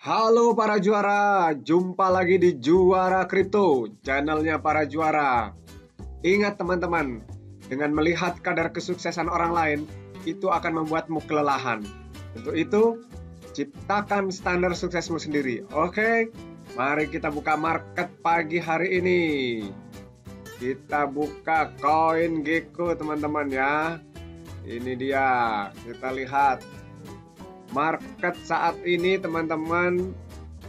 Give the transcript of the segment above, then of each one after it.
Halo para juara, jumpa lagi di Juara Kripto, channelnya para juara. Ingat teman-teman, dengan melihat kadar kesuksesan orang lain, itu akan membuatmu kelelahan. Untuk itu, ciptakan standar suksesmu sendiri. Oke, mari kita buka market pagi hari ini. Kita buka koin Gecko teman-teman ya. Ini dia, kita lihat. Market saat ini teman-teman,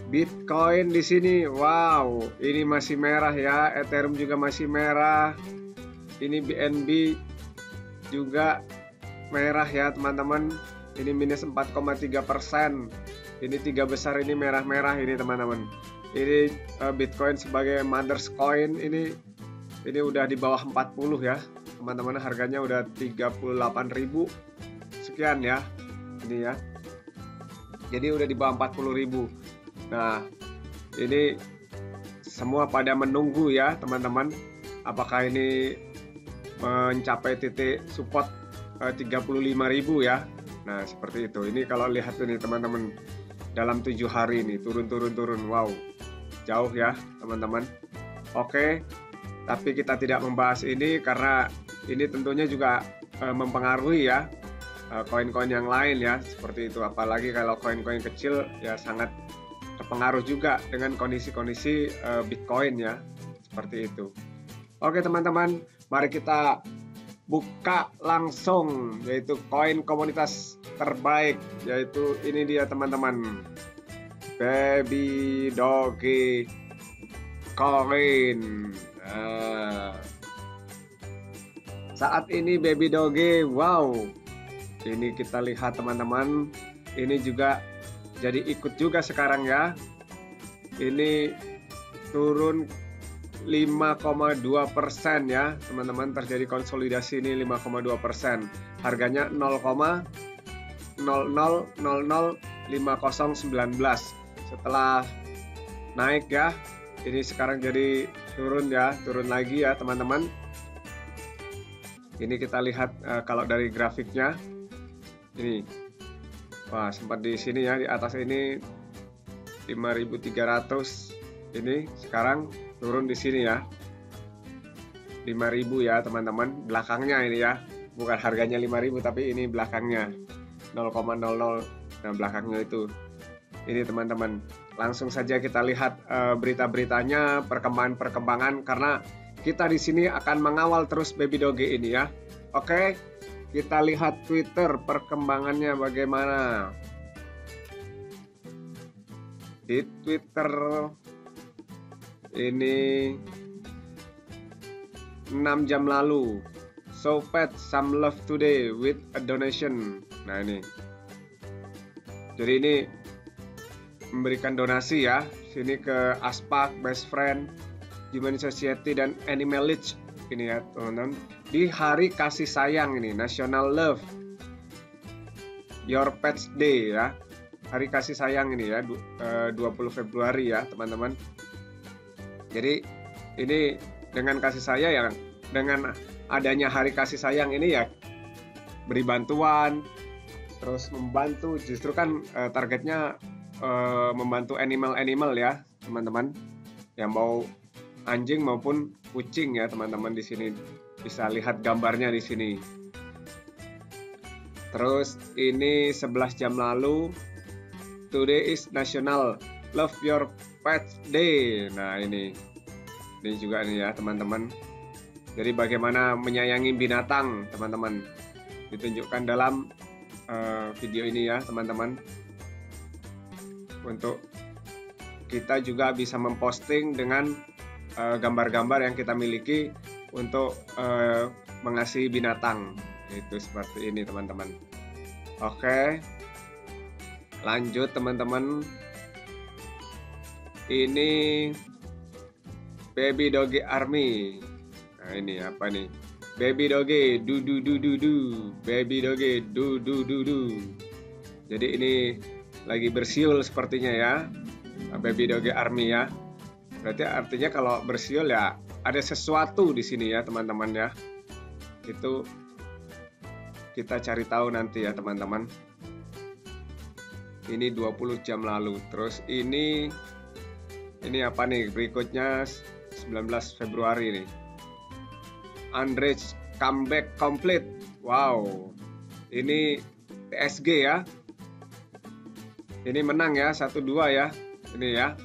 Bitcoin di sini, wow, ini masih merah ya. Ethereum juga masih merah. Ini BNB juga merah ya teman-teman. Ini minus 4,3%. Ini tiga besar ini merah-merah ini teman-teman. Ini Bitcoin sebagai mothers coin ini udah di bawah 40 ya teman-teman. Harganya udah 38.000 sekian ya. Ini ya. Jadi udah di bawah 40.000. Nah, ini semua pada menunggu ya teman-teman. Apakah ini mencapai titik support 35.000 ya. Nah, seperti itu. Ini kalau lihat ini teman-teman, dalam 7 hari ini turun. Wow, jauh ya teman-teman. Oke, tapi kita tidak membahas ini karena ini tentunya juga mempengaruhi ya koin-koin yang lain ya, seperti itu. Apalagi kalau koin-koin kecil ya sangat terpengaruh juga dengan kondisi-kondisi Bitcoin ya, seperti itu. Oke teman-teman, mari kita buka langsung, yaitu koin komunitas terbaik, yaitu ini dia teman-teman, Baby Doge Coin. Saat ini Baby Doge, wow, ini kita lihat teman-teman, ini juga jadi ikut juga sekarang ya. Ini turun 5,2% ya teman-teman, terjadi konsolidasi ini 5,2%. Harganya 0,00005019. Setelah naik ya, ini sekarang jadi turun ya, turun lagi ya teman-teman. Ini kita lihat kalau dari grafiknya. Ini, wah sempat di sini ya, di atas ini 5.300. Ini sekarang turun di sini ya, 5.000 ya teman-teman. Belakangnya ini ya, bukan harganya 5.000 tapi ini belakangnya 0,00. Nah belakangnya itu. Ini teman-teman, langsung saja kita lihat berita-beritanya, perkembangan karena kita di sini akan mengawal terus Baby Doge ini ya. Oke. Kita lihat Twitter perkembangannya bagaimana. Di Twitter ini 6 jam lalu, so fed some love today with a donation. Nah ini, jadi ini memberikan donasi ya, sini ke Aspak, Best Friend, Human Society dan Animal League. Ini ya teman-teman, di hari kasih sayang ini, National Love Your Pets Day ya, hari kasih sayang ini ya, 20 Februari ya teman-teman. Jadi ini dengan kasih sayang, dengan adanya hari kasih sayang ini ya, beri bantuan, terus membantu, justru kan targetnya membantu animal ya teman-teman, yang mau anjing maupun kucing ya teman-teman. Di sini bisa lihat gambarnya di sini. Terus ini 11 jam lalu, today is National Love Your Pets Day. Nah ini juga nih ya teman-teman. Jadi bagaimana menyayangi binatang teman-teman, ditunjukkan dalam video ini ya teman-teman. Untuk kita juga bisa memposting dengan gambar-gambar yang kita miliki untuk mengasihi binatang. Itu seperti ini teman-teman. Oke, lanjut teman-teman. Ini Baby Doge Army. Nah ini apa nih? Baby Doge du. Baby Doge du. Jadi ini lagi bersiul sepertinya ya, Baby Doge Army ya. Berarti artinya kalau bersiul ya ada sesuatu di sini ya teman-teman ya. Itu kita cari tahu nanti ya teman-teman. Ini 20 jam lalu. Terus ini apa nih? Berikutnya 19 Februari nih. Andrej comeback complete. Wow. Ini PSG ya. Ini menang ya, 1-2 ya. Ini ya.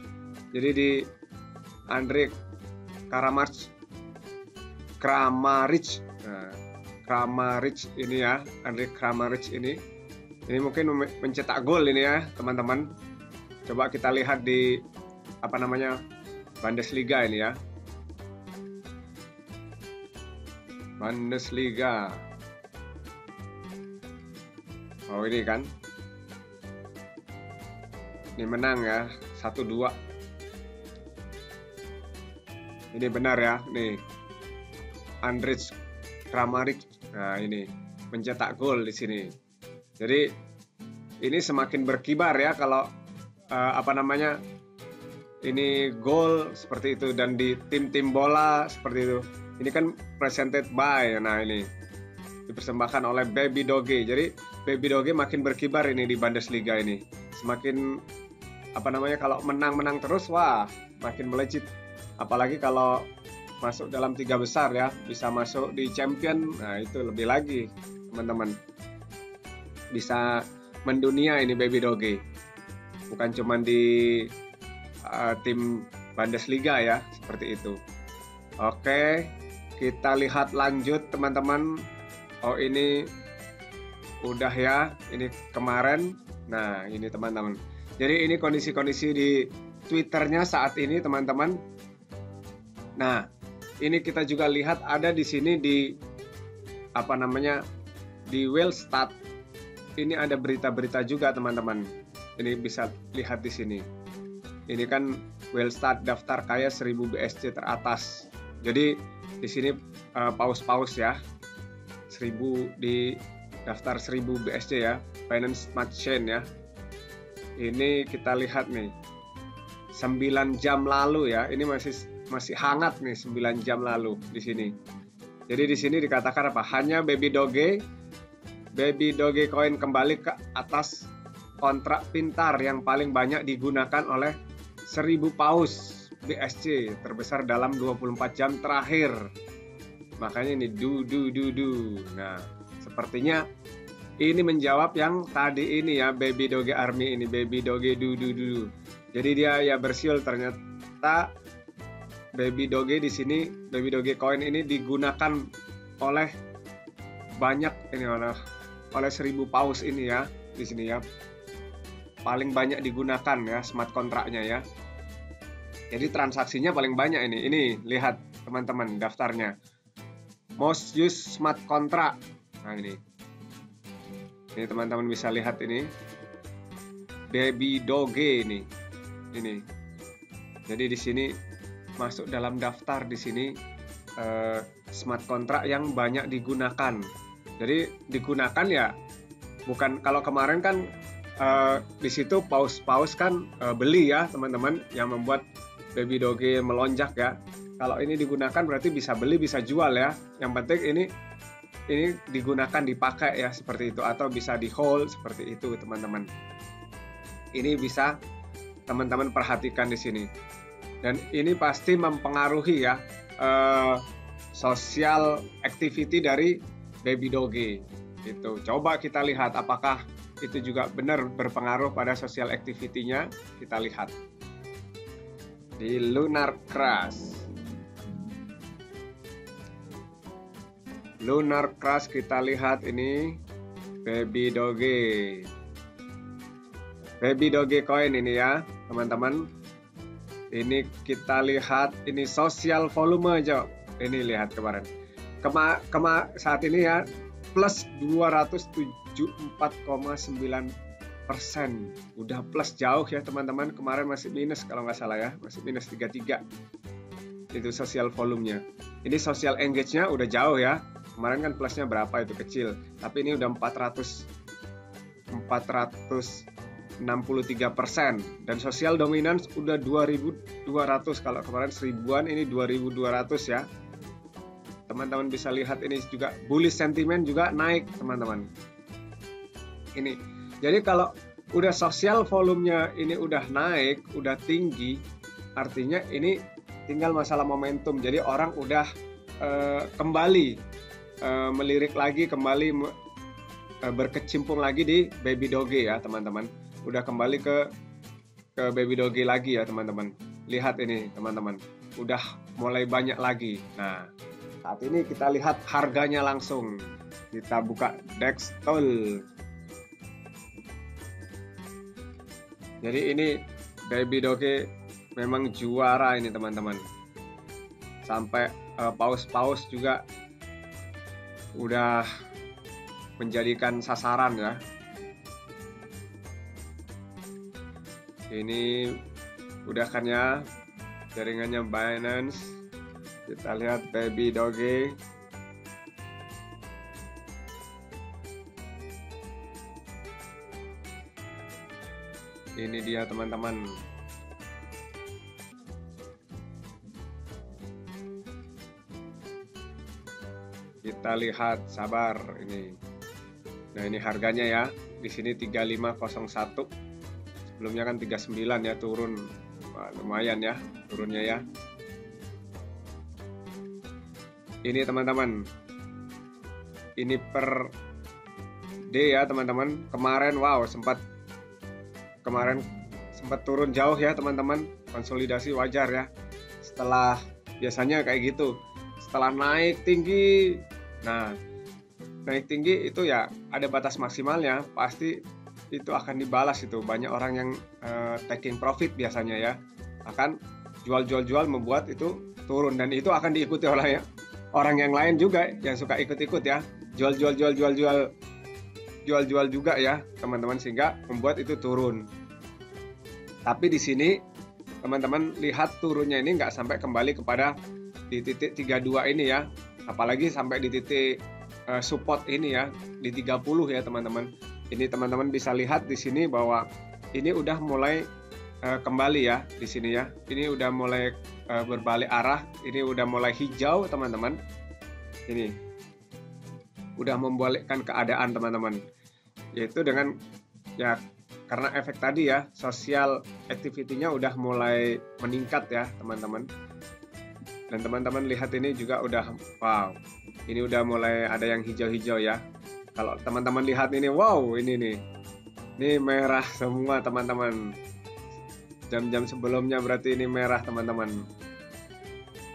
Jadi di Andrej Kramaric. Nah, Kramaric ini ya, Andrej Kramaric ini mungkin mencetak gol ini ya, teman-teman. Coba kita lihat di Bundesliga ini ya. Bundesliga. Oh, ini kan. Ini menang ya, 1-2. Ini benar ya, nih. Andrej Kramaric. Nah, ini mencetak gol di sini. Jadi ini semakin berkibar ya kalau ini gol seperti itu, dan di tim-tim bola seperti itu. Ini kan presented by, nah ini dipersembahkan oleh Baby Doge. Jadi Baby Doge makin berkibar ini di Bundesliga ini. Semakin kalau menang terus, wah makin melejit. Apalagi kalau masuk dalam 3 besar ya, bisa masuk di champion. Nah itu lebih lagi teman-teman, bisa mendunia ini Baby Doge. Bukan cuma di tim Bundesliga ya, seperti itu. Oke, kita lihat lanjut teman-teman. Oh, ini udah ya, ini kemarin. Nah ini teman-teman, jadi ini kondisi-kondisi di Twitternya saat ini teman-teman. Nah ini kita juga lihat ada di sini di di Wellstat. Ini ada berita-berita juga teman-teman. Ini bisa lihat di sini. Ini kan Wellstat daftar kaya 1000 BSC teratas. Jadi di sini paus-paus ya. 1000 di daftar 1000 BSC ya. Binance Smart Chain ya. Ini kita lihat nih. 9 jam lalu ya. Ini masih hangat nih, 9 jam lalu di sini. Jadi di sini dikatakan apa? Hanya Baby Doge coin kembali ke atas kontrak pintar yang paling banyak digunakan oleh 1000 paus BSC terbesar dalam 24 jam terakhir. Makanya ini Nah, sepertinya ini menjawab yang tadi ini ya, Baby Doge Army ini, Baby Doge Jadi dia ya bersiul, ternyata Baby Doge di sini, Baby Doge coin ini digunakan oleh banyak ini oleh 1000 paus ini ya, di sini ya. Paling banyak digunakan ya smart kontraknya ya. Jadi transaksinya paling banyak ini. Ini lihat teman-teman daftarnya. Most used smart contract. Nah ini. Ini teman-teman bisa lihat ini. Baby Doge ini. Ini. Jadi di sini masuk dalam daftar di sini smart contract yang banyak digunakan. Jadi digunakan ya, bukan kalau kemarin kan di situ paus kan beli ya teman-teman, yang membuat Baby Doge melonjak ya. Kalau ini digunakan berarti bisa beli bisa jual ya. Yang penting ini digunakan, dipakai ya, seperti itu, atau bisa di hold seperti itu teman-teman. Ini bisa teman-teman perhatikan di sini. Dan ini pasti mempengaruhi ya social activity dari Baby Doge gitu. Coba kita lihat apakah itu juga benar berpengaruh pada social activity-nya. Kita lihat di Lunar Crash. Lunar Crash kita lihat ini Baby Doge. Baby Doge coin ini ya teman-teman. Ini kita lihat ini social volume aja. Ini lihat kemarin. Saat ini ya plus 274,9%. Udah plus jauh ya teman-teman. Kemarin masih minus kalau nggak salah ya. Masih minus 33. Itu social volumenya. Ini social engage-nya udah jauh ya. Kemarin kan plusnya berapa itu kecil. Tapi ini udah 463%. Dan social dominance udah 2200. Kalau kemarin 1000-an, ini 2200 ya. Teman-teman bisa lihat ini juga bullish sentiment juga naik teman-teman. Ini. Jadi kalau udah sosial volumenya ini udah naik, udah tinggi, artinya ini tinggal masalah momentum. Jadi orang udah kembali melirik lagi, kembali berkecimpung lagi di Baby Doge ya teman-teman. Udah kembali ke Baby Doge lagi ya teman-teman. Lihat ini teman-teman, udah mulai banyak lagi. Nah, saat ini kita lihat harganya langsung. Kita buka Dextol. Jadi ini Baby Doge memang juara ini teman-teman. Sampai paus-paus juga udah menjadikan sasaran ya. Ini udah kan ya jaringannya Binance. Kita lihat Baby Doge. Ini dia teman-teman. Kita lihat, sabar ini. Nah, ini harganya ya. Di sini 3501. Sebelumnya kan 39 ya, turun. Wah, lumayan ya turunnya ya. Ini teman-teman. Ini per D ya, teman-teman. Kemarin sempat turun jauh ya, teman-teman. Konsolidasi wajar ya. Setelah biasanya kayak gitu. Setelah naik tinggi, nah naik tinggi itu ya ada batas maksimalnya, pasti itu akan dibalas itu. Banyak orang yang taking profit biasanya ya, akan jual membuat itu turun, dan itu akan diikuti oleh orang yang lain juga yang suka ikut-ikut ya, jual juga ya teman-teman, sehingga membuat itu turun. Tapi di sini teman-teman lihat turunnya ini nggak sampai kembali kepada di titik 32 ini ya, apalagi sampai di titik support ini ya di 30 ya teman-teman. Ini teman-teman bisa lihat di sini bahwa ini udah mulai kembali ya di sini ya. Ini udah mulai berbalik arah, ini udah mulai hijau teman-teman. Ini udah membalikkan keadaan teman-teman. Yaitu dengan ya karena efek tadi ya, social activity-nya udah mulai meningkat ya teman-teman. Dan teman-teman lihat ini juga udah, wow, ini udah mulai ada yang hijau-hijau ya. Kalau teman-teman lihat ini, wow, ini nih, ini merah semua teman-teman. Jam-jam sebelumnya berarti ini merah teman-teman.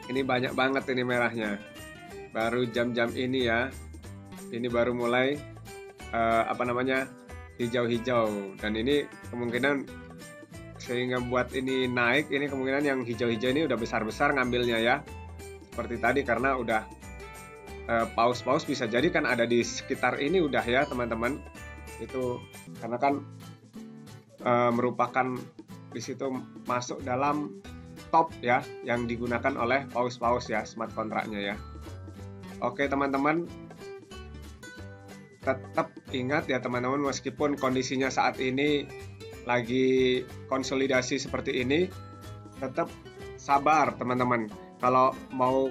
Ini banyak banget ini merahnya. Baru jam-jam ini ya, ini baru mulai hijau-hijau. Dan ini kemungkinan sehingga buat ini naik, ini kemungkinan yang hijau-hijau ini udah besar-besar ngambilnya ya, seperti tadi, karena udah paus-paus bisa jadi kan ada di sekitar ini udah ya teman-teman. Itu karena kan merupakan di situ masuk dalam top ya yang digunakan oleh paus-paus ya, smart kontraknya ya. Oke teman-teman, tetap ingat ya teman-teman, meskipun kondisinya saat ini lagi konsolidasi seperti ini, tetap sabar teman-teman. Kalau mau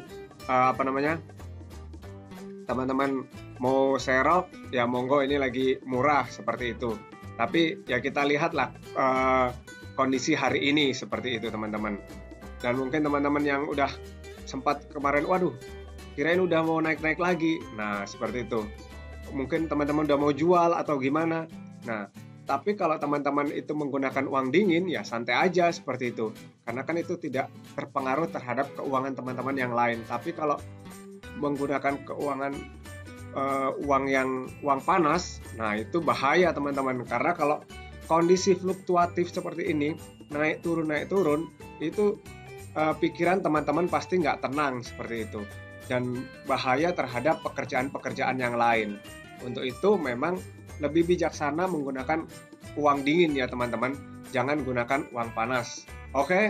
teman-teman mau serok ya monggo, ini lagi murah seperti itu. Tapi ya kita lihatlah kondisi hari ini seperti itu teman-teman. Dan mungkin teman-teman yang udah sempat kemarin, waduh kirain udah mau naik-naik lagi, nah seperti itu, mungkin teman-teman udah mau jual atau gimana. Nah tapi kalau teman-teman itu menggunakan uang dingin, ya santai aja seperti itu. Karena kan itu tidak terpengaruh terhadap keuangan teman-teman yang lain. Tapi kalau menggunakan uang panas, nah itu bahaya teman-teman. Karena kalau kondisi fluktuatif seperti ini, naik turun, itu pikiran teman-teman pasti nggak tenang seperti itu. Dan bahaya terhadap pekerjaan-pekerjaan yang lain. Untuk itu memang lebih bijaksana menggunakan uang dingin ya teman-teman, jangan gunakan uang panas. Oke,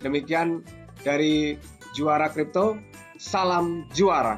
demikian dari Juara Kripto, salam juara.